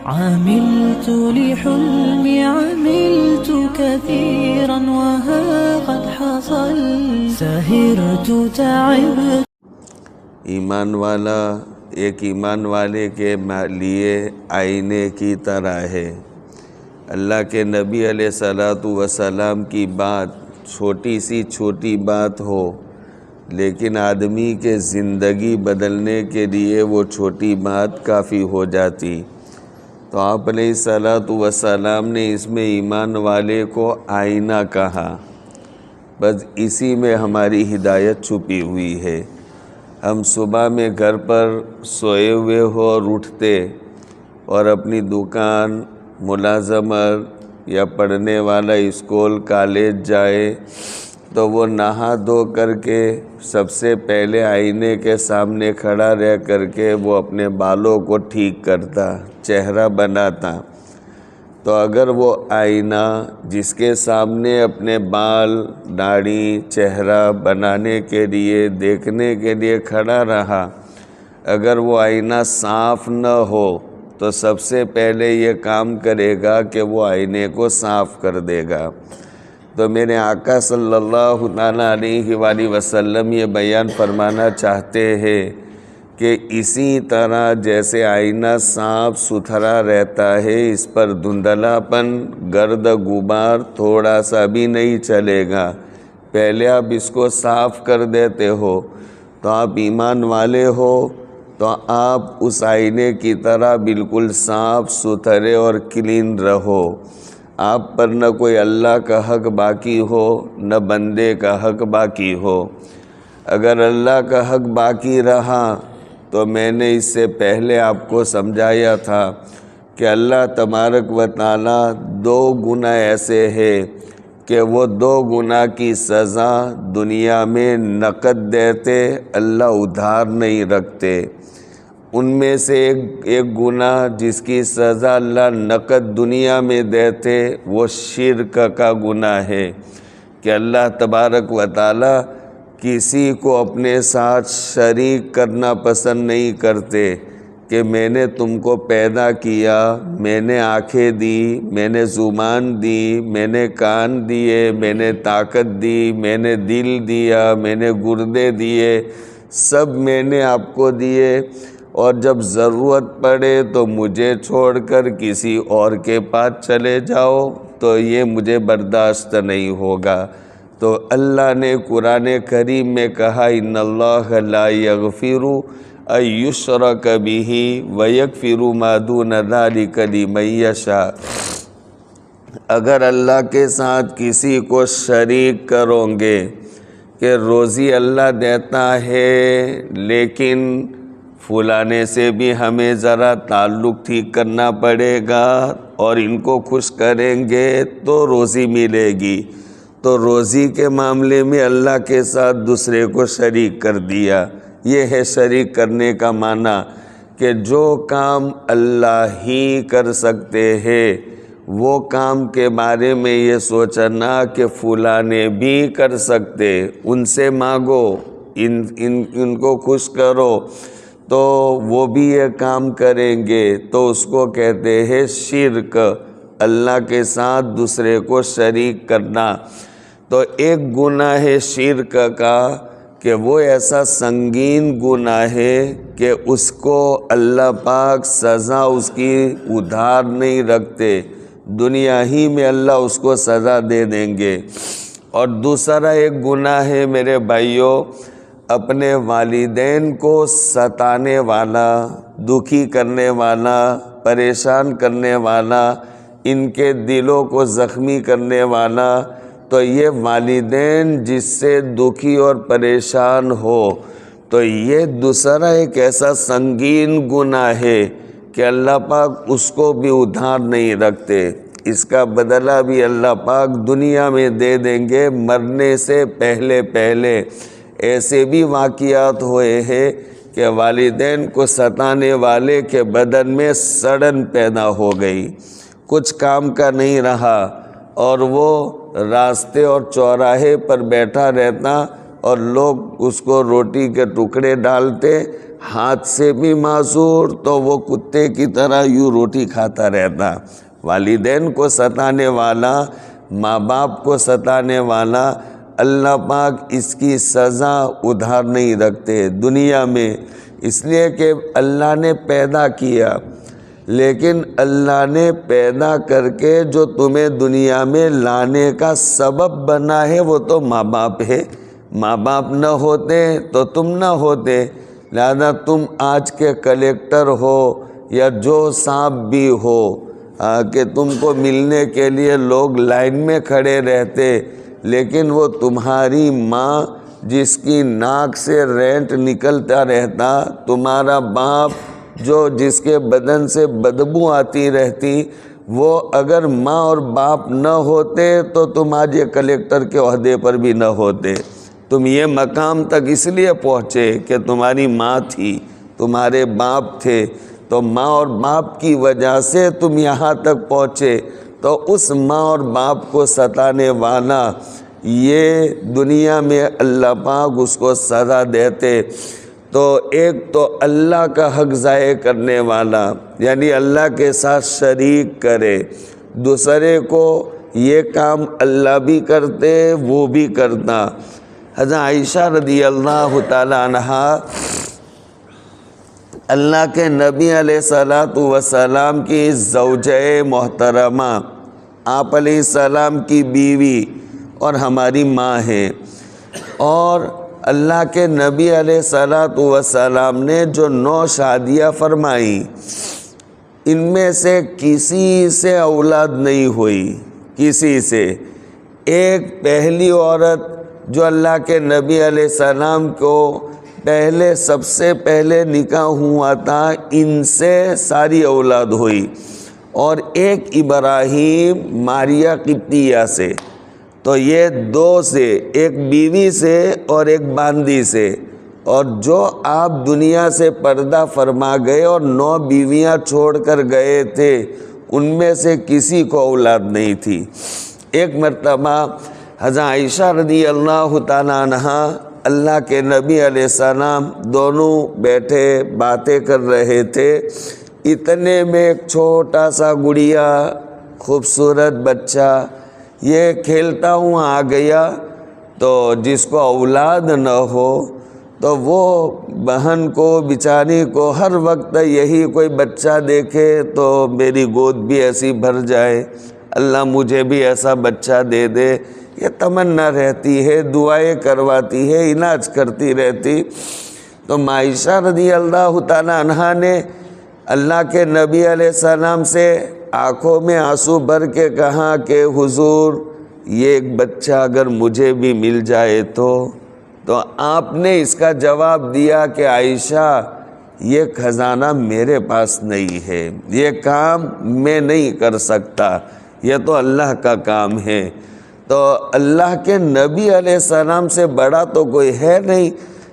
عملت لحلمي عملت كثيرا وها قد حصل سهرت تعبت. ایمان والا ایک ایمان والے کے لیے آئینے کی طرح ہے. اللہ کے نبی علیہ الصلوۃ والسلام کی بات چھوٹی سی چھوٹی بات ہو، لیکن آدمی کے زندگی بدلنے کے لیے وہ چھوٹی بات کافی ہو جاتی. تو آپ علیہ الصلوۃ والسلام نے اس میں ایمان والے کو آئینہ کہا. بس اسی میں ہماری ہدایت چھپی ہوئی ہے. ہم صبح میں گھر پر سوئے ہوئے ہو اور اٹھتے اور اپنی دکان، ملازمت یا پڑھنے والا اسکول کالج جائے تو وہ نہا دھو کر کے سب سے پہلے آئینے کے سامنے کھڑا رہ کر کے وہ اپنے بالوں کو ٹھیک کرتا، چہرہ بناتا. تو اگر وہ آئینہ جس کے سامنے اپنے بال، داڑھی، چہرہ بنانے کے لیے، دیکھنے کے لیے کھڑا رہا، اگر وہ آئینہ صاف نہ ہو تو سب سے پہلے یہ کام کرے گا کہ وہ آئینے کو صاف کر دے گا. تو میرے آقا صلی اللہ تعالیٰ علیہ وآلہ وسلم یہ بیان فرمانا چاہتے ہیں کہ اسی طرح جیسے آئینہ صاف ستھرا رہتا ہے، اس پر دھندلا پن، گرد غبار تھوڑا سا بھی نہیں چلے گا. پہلے آپ اس کو صاف کر دیتے ہو تو آپ ایمان والے ہو، تو آپ اس آئینے کی طرح بالکل صاف ستھرے اور کلین رہو. آپ پر نہ کوئی اللہ کا حق باقی ہو، نہ بندے کا حق باقی ہو. اگر اللہ کا حق باقی رہا تو میں نے اس سے پہلے آپ کو سمجھایا تھا کہ اللہ تبارک و تعالیٰ 2 گناہ ایسے ہیں کہ وہ 2 گناہ کی سزا دنیا میں نقد دیتے، اللہ ادھار نہیں رکھتے. ان میں سے ایک گناہ جس کی سزا اللہ نقد دنیا میں دیتے وہ شرک کا گناہ ہے کہ اللہ تبارک و تعالیٰ کسی کو اپنے ساتھ شریک کرنا پسند نہیں کرتے کہ میں نے تم کو پیدا کیا، میں نے آنکھیں دی، میں نے زبان دی، میں نے کان دیے، میں نے طاقت دی، میں نے دل دیا، میں نے گردے دیے، سب میں نے آپ کو دیے، اور جب ضرورت پڑے تو مجھے چھوڑ کر کسی اور کے پاس چلے جاؤ تو یہ مجھے برداشت نہیں ہوگا. تو اللہ نے قرآن کریم میں کہا ان اللہ لا یغفر ان یشرک بہ ویغفر ما دون ذلک لمن یشاء. اگر اللہ کے ساتھ کسی کو شریک کرو گے کہ روزی اللہ دیتا ہے لیکن فلانے سے بھی ہمیں ذرا تعلق ٹھیک کرنا پڑے گا اور ان کو خوش کریں گے تو روزی ملے گی، تو روزی کے معاملے میں اللہ کے ساتھ دوسرے کو شریک کر دیا. یہ ہے شریک کرنے کا معنی کہ جو کام اللہ ہی کر سکتے ہیں وہ کام کے بارے میں یہ سوچنا کہ فلانے بھی کر سکتے، ان سے مانگو، ان کو خوش کرو تو وہ بھی یہ کام کریں گے، تو اس کو کہتے ہیں شرک، اللہ کے ساتھ دوسرے کو شریک کرنا. تو ایک گناہ ہے شرک کا کہ وہ ایسا سنگین گناہ ہے کہ اس کو اللہ پاک سزا اس کی ادھار نہیں رکھتے، دنیا ہی میں اللہ اس کو سزا دے دیں گے. اور دوسرا ایک گناہ ہے میرے بھائیوں، اپنے والدین کو ستانے والا، دکھی کرنے والا، پریشان کرنے والا، ان کے دلوں کو زخمی کرنے والا. تو یہ والدین جس سے دکھی اور پریشان ہو تو یہ دوسرا ایک ایسا سنگین گناہ ہے کہ اللہ پاک اس کو بھی ادھار نہیں رکھتے. اس کا بدلہ بھی اللہ پاک دنیا میں دے دیں گے مرنے سے پہلے پہلے. ایسے بھی واقعات ہوئے ہیں کہ والدین کو ستانے والے کے بدن میں سڑن پیدا ہو گئی، کچھ کام کا نہیں رہا، اور وہ راستے اور چوراہے پر بیٹھا رہتا، اور لوگ اس کو روٹی کے ٹکڑے ڈالتے، ہاتھ سے بھی معذور، تو وہ کتے کی طرح یوں روٹی کھاتا رہتا۔ والدین کو ستانے والا، ماں باپ کو ستانے والا، اللہ پاک اس کی سزا ادھار نہیں رکھتے دنیا میں، اس لیے کہ اللہ نے پیدا کیا، لیکن اللہ نے پیدا کر کے جو تمہیں دنیا میں لانے کا سبب بنا ہے وہ تو ماں باپ ہے۔ ماں باپ نہ ہوتے تو تم نہ ہوتے، لہذا تم آج کے کلیکٹر ہو یا جو صاحب بھی ہو کہ تم کو ملنے کے لیے لوگ لائن میں کھڑے رہتے، لیکن وہ تمہاری ماں جس کی ناک سے رینٹ نکلتا رہتا، تمہارا باپ جو جس کے بدن سے بدبو آتی رہتی، وہ اگر ماں اور باپ نہ ہوتے تو تم آج یہ کلیکٹر کے عہدے پر بھی نہ ہوتے۔ تم یہ مقام تک اس لیے پہنچے کہ تمہاری ماں تھی، تمہارے باپ تھے، تو ماں اور باپ کی وجہ سے تم یہاں تک پہنچے۔ تو اس ماں اور باپ کو ستانے والا، یہ دنیا میں اللہ پاک اس کو سزا دیتے۔ تو ایک تو اللہ کا حق ضائع کرنے والا، یعنی اللہ کے ساتھ شریک کرے، دوسرے کو یہ کام اللہ بھی کرتے وہ بھی کرتا۔ حضرت عائشہ رضی اللہ تعالی عنہا اللہ کے نبی علیہ السلام کی زوجہ محترمہ، آپ علیہ السلام کی بیوی اور ہماری ماں ہیں، اور اللہ کے نبی علیہ السلام نے جو 9 شادیاں فرمائیں، ان میں سے کسی سے اولاد نہیں ہوئی، کسی سے۔ ایک پہلی عورت جو اللہ کے نبی علیہ السلام کو پہلے سب سے پہلے نکاح ہوا تھا، ان سے ساری اولاد ہوئی، اور ایک ابراہیم ماریہ قبطیہ سے۔ تو یہ 2 سے، ایک بیوی سے اور ایک باندی سے، اور جو آپ دنیا سے پردہ فرما گئے اور 9 بیویاں چھوڑ کر گئے تھے، ان میں سے کسی کو اولاد نہیں تھی۔ ایک مرتبہ حضرت عائشہ رضی اللہ تعالیٰ عنہا، اللہ کے نبی علیہ السلام دونوں بیٹھے باتیں کر رہے تھے، اتنے میں ایک چھوٹا سا گڑیا، خوبصورت بچہ یہ کھیلتا ہوا آ گیا، تو جس کو اولاد نہ ہو تو وہ بہن کو بیچاری کو ہر وقت یہی کوئی بچہ دیکھے تو میری گود بھی ایسی بھر جائے، اللہ مجھے بھی ایسا بچہ دے دے، یہ تمنا رہتی ہے، دعائیں کرواتی ہے، علاج کرتی رہتی۔ تو عائشہ رضی اللہ تعالیٰ عنہا نے اللہ کے نبی علیہ السلام سے آنکھوں میں آنسو بھر کے کہا کہ حضور یہ ایک بچہ اگر مجھے بھی مل جائے تو آپ نے اس کا جواب دیا کہ عائشہ یہ خزانہ میرے پاس نہیں ہے، یہ کام میں نہیں کر سکتا، یہ تو اللہ کا کام ہے۔ تو اللہ کے نبی علیہ السلام سے بڑا تو کوئی ہے نہیں،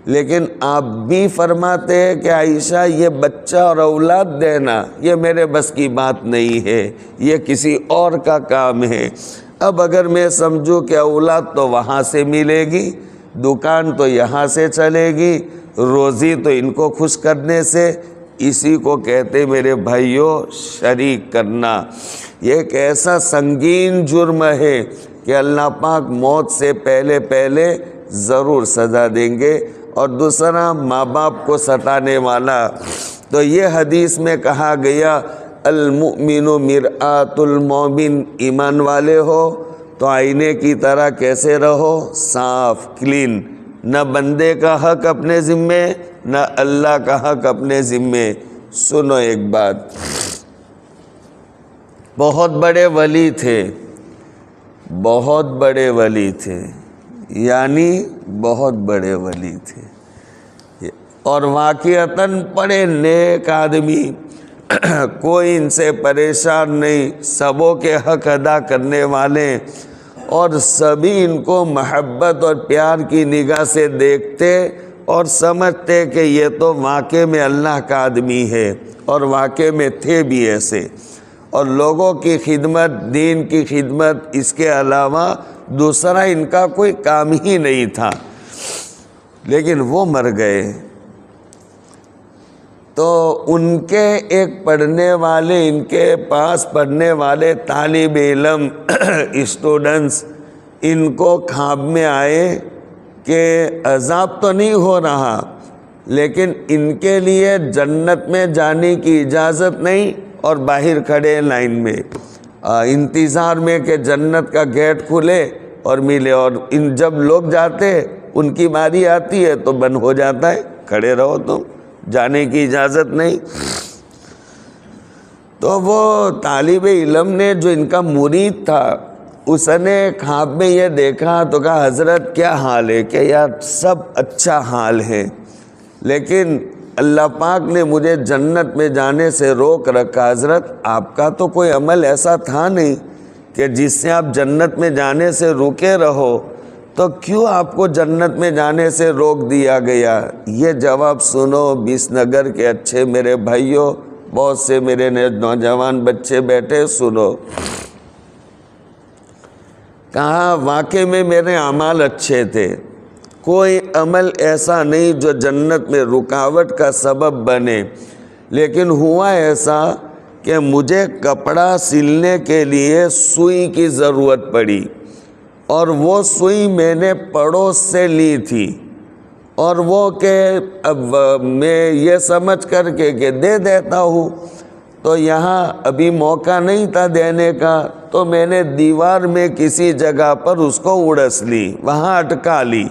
لیکن آپ بھی فرماتے ہیں کہ عائشہ یہ بچہ اور اولاد دینا یہ میرے بس کی بات نہیں ہے، یہ کسی اور کا کام ہے۔ اب اگر میں سمجھوں کہ اولاد تو وہاں سے ملے گی، دکان تو یہاں سے چلے گی، روزی تو ان کو خوش کرنے سے، اسی کو کہتے میرے بھائیوں شریک کرنا۔ یہ ایک ایسا سنگین جرم ہے کہ اللہ پاک موت سے پہلے ضرور سزا دیں گے۔ اور دوسرا ماں باپ کو ستانے والا، تو یہ حدیث میں کہا گیا المؤمن مرآت المومن، ایمان والے ہو تو آئینے کی طرح کیسے رہو، صاف کلین، نہ بندے کا حق اپنے ذمے نہ اللہ کا حق اپنے ذمے۔ سنو ایک بات، بہت بڑے ولی تھے، بہت بڑے ولی تھے، یعنی بہت بڑے ولی تھے، اور واقعتاً بڑے نیک آدمی، کوئی ان سے پریشان نہیں، سبوں کے حق ادا کرنے والے، اور سبھی ان کو محبت اور پیار کی نگاہ سے دیکھتے اور سمجھتے کہ یہ تو واقع میں اللہ کا آدمی ہے، اور واقع میں تھے بھی ایسے، اور لوگوں کی خدمت، دین کی خدمت، اس کے علاوہ دوسرا ان کا کوئی کام ہی نہیں تھا۔ لیکن وہ مر گئے تو ان کے ایک پڑھنے والے، ان کے پاس پڑھنے والے طالب علم اسٹوڈنٹس ان کو خواب میں آئے کہ عذاب تو نہیں ہو رہا لیکن ان کے لیے جنت میں جانے کی اجازت نہیں، اور باہر کھڑے لائن میں انتظار میں کہ جنت کا گیٹ کھلے اور ملے، اور ان جب لوگ جاتے ان کی باری آتی ہے تو بند ہو جاتا ہے، کھڑے رہو تم، جانے کی اجازت نہیں۔ تو وہ طالب علم نے جو ان کا مرید تھا اس نے خواب میں یہ دیکھا تو کہا حضرت کیا حال ہے؟ کہ یار سب اچھا حال ہے لیکن اللہ پاک نے مجھے جنت میں جانے سے روک رکھا۔ حضرت آپ کا تو کوئی عمل ایسا تھا نہیں کہ جس سے آپ جنت میں جانے سے روکے رہو، تو کیوں آپ کو جنت میں جانے سے روک دیا گیا؟ یہ جواب سنو بیس نگر کے اچھے میرے بھائیوں، بہت سے میرے نوجوان بچے بیٹھے، سنو۔ کہا واقعی میں میرے اعمال اچھے تھے، کوئی عمل ایسا نہیں جو جنت میں رکاوٹ کا سبب بنے، لیکن ہوا ایسا کہ مجھے کپڑا سلنے کے لیے سوئی کی ضرورت پڑی، اور وہ سوئی میں نے پڑوس سے لی تھی، اور وہ کہ اب میں یہ سمجھ کر کے کہ دے دیتا ہوں، تو یہاں ابھی موقع نہیں تھا دینے کا، تو میں نے دیوار میں کسی جگہ پر اس کو اڑس لی، وہاں اٹکا لی،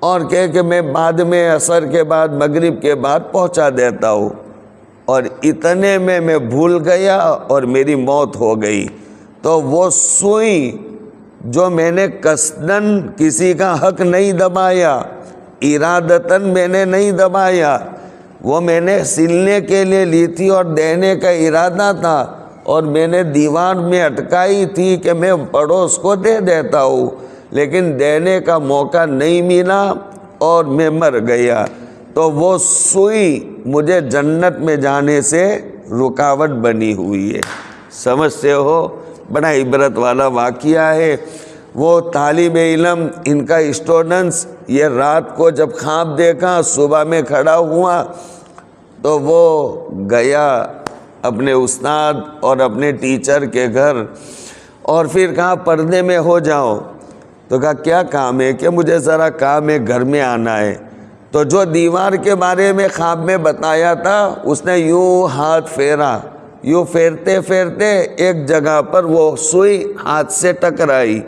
اور کہ میں بعد میں عصر کے بعد مغرب کے بعد پہنچا دیتا ہوں، اور اتنے میں بھول گیا اور میری موت ہو گئی۔ تو وہ سوئی جو میں نے قصداً کسی کا حق نہیں دبایا، ارادتاً میں نے نہیں دبایا، وہ میں نے سلنے کے لیے لی تھی اور دینے کا ارادہ تھا، اور میں نے دیوار میں اٹکائی تھی کہ میں پڑوس کو دے دیتا ہوں، لیکن دینے کا موقع نہیں ملا اور میں مر گیا۔ تو وہ سوئی مجھے جنت میں جانے سے رکاوٹ بنی ہوئی ہے۔ سمجھتے ہو؟ بڑا عبرت والا واقعہ ہے۔ وہ طالب علم ان کا اسٹوڈنٹس یہ رات کو جب خواب دیکھا، صبح میں کھڑا ہوا تو وہ گیا اپنے استاد اور اپنے ٹیچر کے گھر، اور پھر کہا پردے میں ہو جاؤ، تو کہا کیا کام ہے؟ کہ مجھے ذرا کام ہے، گھر میں آنا ہے۔ تو جو دیوار کے بارے میں خواب میں بتایا تھا اس نے یوں ہاتھ پھیرا، یوں پھیرتے پھیرتے ایک جگہ پر وہ سوئی ہاتھ سے ٹکرائی،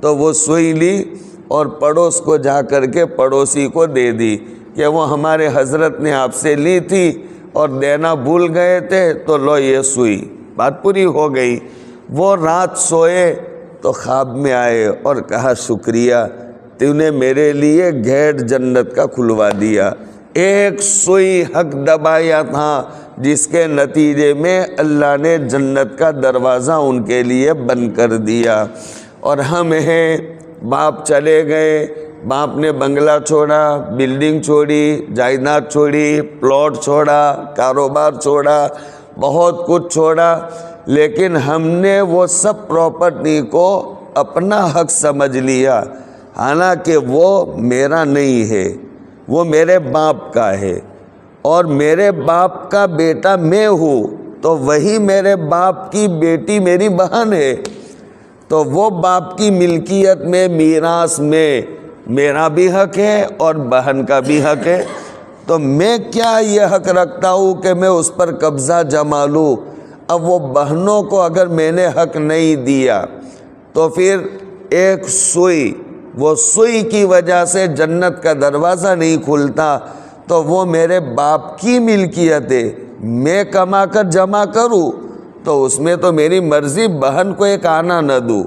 تو وہ سوئی لی اور پڑوس کو جا کر کے پڑوسی کو دے دی کہ وہ ہمارے حضرت نے آپ سے لی تھی اور دینا بھول گئے تھے، تو لو یہ سوئی، بات پوری ہو گئی۔ وہ رات سوئے تو خواب میں آئے اور کہا شکریہ، تو نے میرے لیے گیٹ جنت کا کھلوا دیا۔ ایک سوئی حق دبایا تھا جس کے نتیجے میں اللہ نے جنت کا دروازہ ان کے لیے بند کر دیا۔ اور ہم ہیں، باپ چلے گئے، باپ نے بنگلہ چھوڑا، بلڈنگ چھوڑی، جائیداد چھوڑی، پلاٹ چھوڑا، کاروبار چھوڑا، بہت کچھ چھوڑا، لیکن ہم نے وہ سب پراپرٹی کو اپنا حق سمجھ لیا، حالانکہ وہ میرا نہیں ہے، وہ میرے باپ کا ہے، اور میرے باپ کا بیٹا میں ہوں، تو وہی میرے باپ کی بیٹی میری بہن ہے، تو وہ باپ کی ملکیت میں، میراث میں میرا بھی حق ہے اور بہن کا بھی حق ہے۔ تو میں کیا یہ حق رکھتا ہوں کہ میں اس پر قبضہ جما لوں؟ اب وہ بہنوں کو اگر میں نے حق نہیں دیا تو پھر ایک سوئی، وہ سوئی کی وجہ سے جنت کا دروازہ نہیں کھلتا، تو وہ میرے باپ کی ملکیت ہے، میں کما کر جمع کروں تو اس میں تو میری مرضی، بہن کو ایک آنا نہ دوں،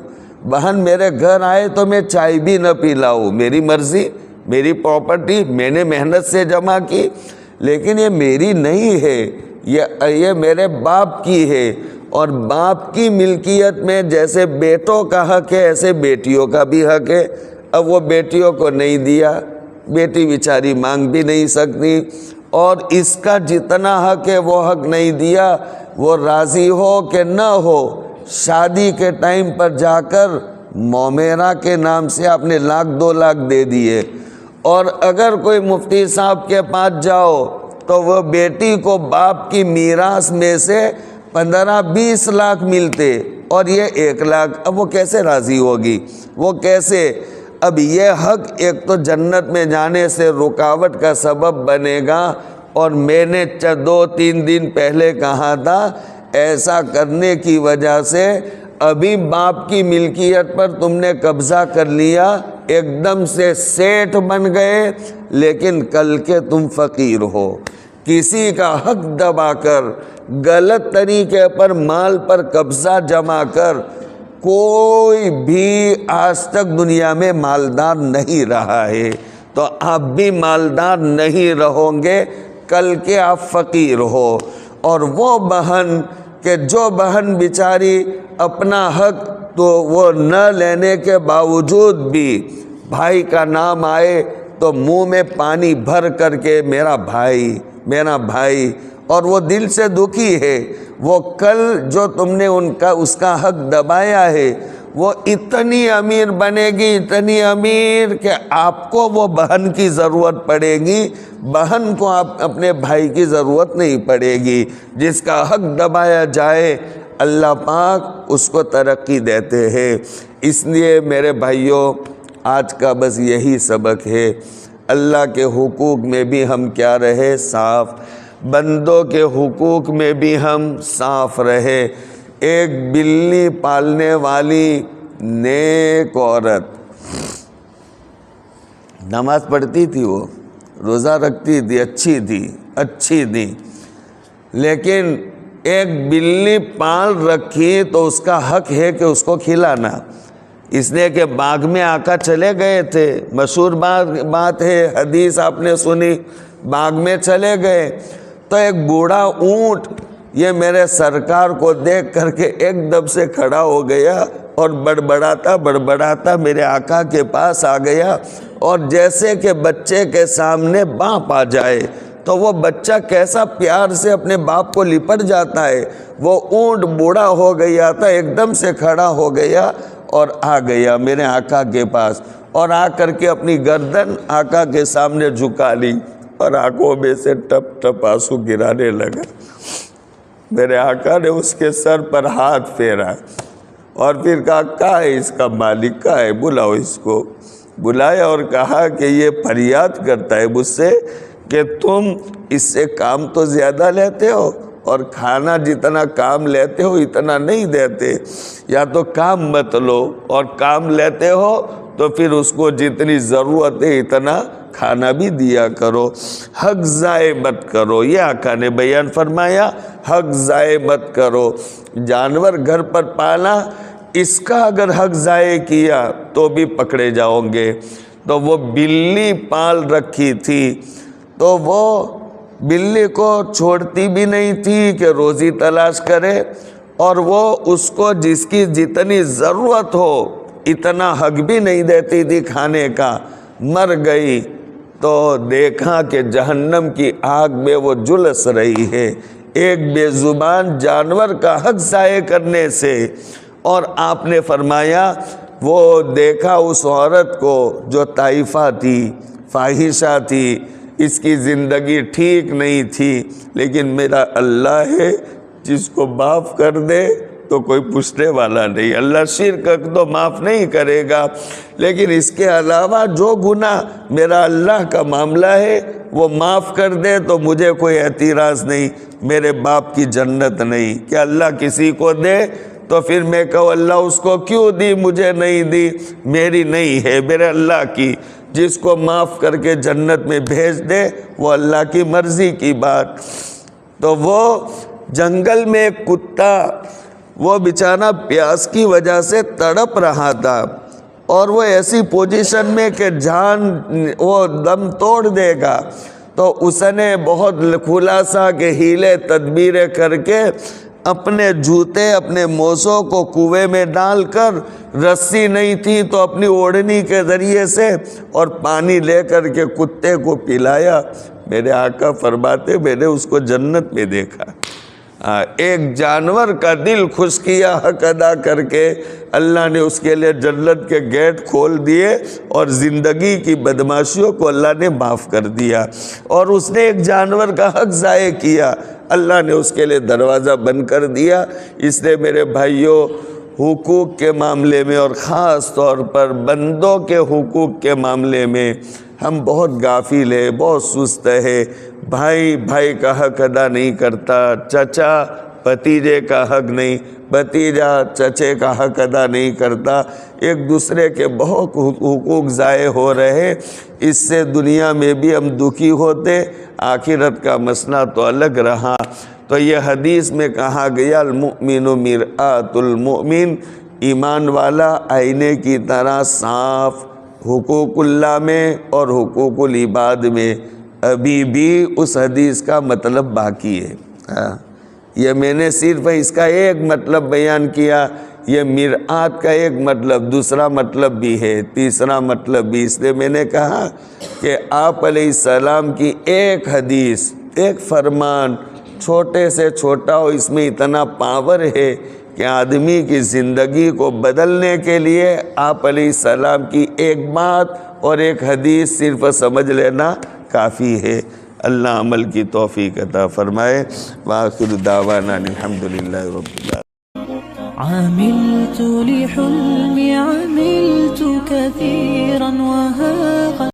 بہن میرے گھر آئے تو میں چائے بھی نہ پلاؤں، میری مرضی، میری پراپرٹی میں نے محنت سے جمع کی، لیکن یہ میری نہیں ہے، یہ میرے باپ کی ہے، اور باپ کی ملکیت میں جیسے بیٹوں کا حق ہے ایسے بیٹیوں کا بھی حق ہے۔ اب وہ بیٹیوں کو نہیں دیا، بیٹی بیچاری مانگ بھی نہیں سکتی، اور اس کا جتنا حق ہے وہ حق نہیں دیا، وہ راضی ہو کہ نہ ہو، شادی کے ٹائم پر جا کر مومیرا کے نام سے آپ نے 1,00,000 2 لاکھ دے دیے، اور اگر کوئی مفتی صاحب کے پاس جاؤ تو وہ بیٹی کو باپ کی میراث میں سے 15-20 لاکھ ملتے اور یہ 1 لاکھ، اب وہ کیسے راضی ہوگی؟ وہ کیسے؟ اب یہ حق ایک تو جنت میں جانے سے رکاوٹ کا سبب بنے گا، اور میں نے 2-3 دن پہلے کہا تھا ایسا کرنے کی وجہ سے ابھی باپ کی ملکیت پر تم نے قبضہ کر لیا، ایک دم سے سیٹھ بن گئے، لیکن کل کے تم فقیر ہو۔ کسی کا حق دبا کر، غلط طریقے پر مال پر قبضہ جما کر کوئی بھی آج تک دنیا میں مالدار نہیں رہا ہے، تو آپ بھی مالدار نہیں رہو گے، کل کے آپ فقیر ہو۔ اور وہ بہن کہ جو بہن بیچاری اپنا حق تو وہ نہ لینے کے باوجود بھی بھائی کا نام آئے تو منہ میں پانی بھر کر کے میرا بھائی، اور وہ دل سے دکھی ہے، وہ کل جو تم نے اس کا حق دبایا ہے وہ اتنی امیر بنے گی، اتنی امیر کہ آپ کو وہ بہن کی ضرورت پڑے گی، بہن کو آپ اپنے بھائی کی ضرورت نہیں پڑے گی۔ جس کا حق دبایا جائے اللہ پاک اس کو ترقی دیتے ہیں۔ اس لیے میرے بھائیوں، آج کا بس یہی سبق ہے، اللہ کے حقوق میں بھی ہم کیا رہے؟ صاف، بندوں کے حقوق میں بھی ہم صاف رہے۔ ایک بلی پالنے والی نیک عورت، نماز پڑھتی تھی، وہ روزہ رکھتی تھی، اچھی تھی، لیکن ایک بلی پال رکھی تو اس کا حق ہے کہ اس کو کھلانا، اس لیے کہ باغ میں آقا چلے گئے تھے، مشہور بات ہے، حدیث آپ نے سنی، باغ میں چلے گئے تو ایک بوڑھا اونٹ یہ میرے سرکار کو دیکھ کر کے ایک دم سے کھڑا ہو گیا اور بڑبڑاتا میرے آقا کے پاس آ گیا، اور جیسے کہ بچے کے سامنے باپ آ جائے تو وہ بچہ کیسا پیار سے اپنے باپ کو لپٹ جاتا ہے، وہ اونٹ بوڑھا ہو گیا تھا، ایک دم سے کھڑا ہو گیا اور آ گیا میرے آقا کے پاس، اور آ کر کے اپنی گردن آقا کے سامنے جھکا لی اور آنکھوں میں سے ٹپ ٹپ آنسو گرانے لگا۔ میرے آقا نے اس کے سر پر ہاتھ پھیرا اور پھر کہا کہاں ہے اس کا مالک، کہاں ہے، بلاؤ اس کو۔ بلایا اور کہا کہ یہ فریاد کرتا ہے مجھ سے کہ تم اس سے کام تو زیادہ لیتے ہو اور کھانا جتنا کام لیتے ہو اتنا نہیں دیتے، یا تو کام مت لو، اور کام لیتے ہو تو پھر اس کو جتنی ضرورت ہے اتنا کھانا بھی دیا کرو، حق ضائع مت کرو۔ یہ آقا نے بیان فرمایا، حق ضائع مت کرو۔ جانور گھر پر پالا، اس کا اگر حق ضائع کیا تو بھی پکڑے جاؤ گے۔ تو وہ بلی پال رکھی تھی تو وہ بلی کو چھوڑتی بھی نہیں تھی کہ روزی تلاش کرے، اور وہ اس کو جس کی جتنی ضرورت ہو اتنا حق بھی نہیں دیتی تھی کھانے کا۔ مر گئی تو دیکھا کہ جہنم کی آگ میں وہ جھلس رہی ہے ایک بے زبان جانور کا حق ضائع کرنے سے۔ اور آپ نے فرمایا وہ دیکھا اس عورت کو جو طائفہ تھی، فاحشہ تھی، اس کی زندگی ٹھیک نہیں تھی، لیکن میرا اللہ ہے جس کو معاف کر دے تو کوئی پوچھنے والا نہیں، اللہ شرک تو معاف نہیں کرے گا، لیکن اس کے علاوہ جو گناہ میرا اللہ کا معاملہ ہے وہ معاف کر دے تو مجھے کوئی اعتراض نہیں، میرے باپ کی جنت نہیں۔ کہ اللہ کسی کو دے تو پھر میں کہوں اللہ اس کو کیوں دی، مجھے نہیں دی، میری نہیں ہے، میرے اللہ کی۔ جس کو معاف کر کے جنت میں بھیج دے وہ اللہ کی مرضی کی بات۔ تو وہ جنگل میں ایک کتا، وہ بیچارہ پیاس کی وجہ سے تڑپ رہا تھا، اور وہ ایسی پوزیشن میں کہ جان وہ دم توڑ دے گا، تو اس نے بہت خلاصہ کے ہیلے تدبیریں کر کے اپنے جوتے اپنے موزوں کو کنویں میں ڈال کر، رسی نہیں تھی تو اپنی اوڑھنی کے ذریعے سے، اور پانی لے کر کے کتے کو پلایا۔ میرے آقا فرماتے میں نے اس کو جنت میں دیکھا، ایک جانور کا دل خوش کیا حق ادا کر کے، اللہ نے اس کے لیے جنت کے گیٹ کھول دیے اور زندگی کی بدماشیوں کو اللہ نے معاف کر دیا۔ اور اس نے ایک جانور کا حق ضائع کیا، اللہ نے اس کے لیے دروازہ بند کر دیا۔ اس لیے میرے بھائیوں، حقوق کے معاملے میں اور خاص طور پر بندوں کے حقوق کے معاملے میں ہم بہت غافل ہیں، بہت سست ہے۔ بھائی بھائی کا حق ادا نہیں کرتا، چچا بھتیجے کا حق نہیں، بھتیجا چچے کا حق ادا نہیں کرتا، ایک دوسرے کے بہت حقوق ضائع ہو رہے۔ اس سے دنیا میں بھی ہم دکھی ہوتے، آخرت کا مسئلہ تو الگ رہا۔ تو یہ حدیث میں کہا گیا المؤمن مرآۃ المؤمن، ایمان والا آئینے کی طرح صاف، حقوق اللہ میں اور حقوق العباد میں ابھی بھی اس حدیث کا مطلب باقی ہے۔ یہ میں نے صرف اس کا ایک مطلب بیان کیا، یہ مرآت کا ایک مطلب، دوسرا مطلب بھی ہے، تیسرا مطلب بھی۔ اس لیے میں نے کہا کہ آپ علیہ السلام کی ایک حدیث، ایک فرمان، چھوٹے سے چھوٹا ہو، اس میں اتنا پاور ہے کہ آدمی کی زندگی کو بدلنے کے لیے آپ علیہ السلام کی ایک بات اور ایک حدیث صرف سمجھ لینا کافی ہے۔ اللہ عمل کی توفیق عطا فرمائے۔ وآخر دعوانا الحمدللہ رب العالمین۔ عملت لحلمي عملت كثيرا وها